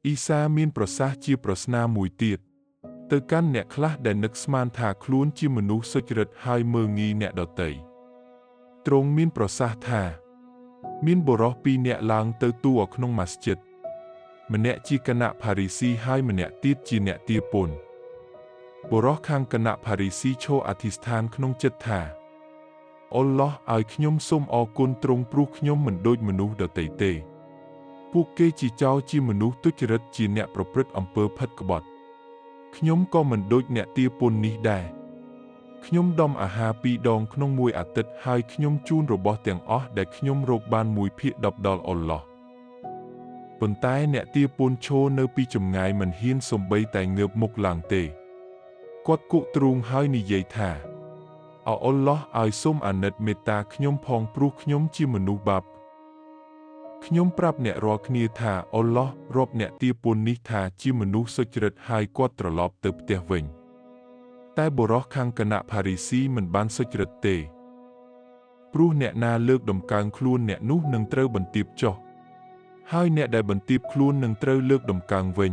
អ៊ីសាមានប្រសាសន៍ជាប្រស្នាមួយទៀតទៅកាន់អ្នកខ្លះដែលនឹកស្មានថាខ្លួនជាមនុស្សសុចរិតហើយមើងងាយអ្នកដទៃទ្រង់មានប្រសាសន៍ថាមានបុរសពីរនាក់ឡើងទៅទូលក្នុងម៉ាស្ជិតម្នាក់ជាគណៈផារីស៊ីហើយម្នាក់ទៀតជាអ្នកទារពន្ធបុរសខាងគណៈផារីស៊ីឈរអធិស្ឋានក្នុងចិត្តថាអល់ឡោះឲ្យខ្ញុំសូមអរគុណទ្រង់ព្រោះខ្ញុំមិនដូចមនុស្សដទៃទេពួកគេជាចោរជាមនុស្សទុច្ចរិតជាអ្នកប្រព្រឹត្តអំពើផិតក្បត់ខ្ញុំក៏មិនដូចអ្នកទារពន្ធនេះដែរខ្ញុំដំអាហារ2 ដងក្នុងមួយអាទិត្យហើយខ្ញុំជូនរបស់ទាំងអស់ដែលខ្ញុំរកបាន1/10ដល់អល់ឡោះប៉ុន្តែអ្នកទារពន្ធឈរនៅពីចម្ងាយមិនហ៊ានសូម្បីតែងើបមុខឡើងទេគាត់គក់ទ្រូងហើយនិយាយថាអល់ឡោះឲ្យសូមអាណិតមេត្តាខ្ញុំផងព្រោះខ្ញុំជាមនុស្សបាបខ្ញុំប្រាប់អ្នករាល់គ្នាថាអល់ឡោះរាប់អ្នកទារពន្ធនេះថាជាមនុស្សសុចរិតហើយគាត់ត្រឡប់ទៅផ្ទះវិញតែបុរសខាងគណៈផារីស៊ីមិនបានសុចរិតទេព្រោះអ្នកណាលើកដំកើងខ្លួនអ្នកនោះនឹងត្រូវបន្ទាបចុះហើយអ្នកដែលបន្ទាបខ្លួននឹងត្រូវលើកដំកើងវិញ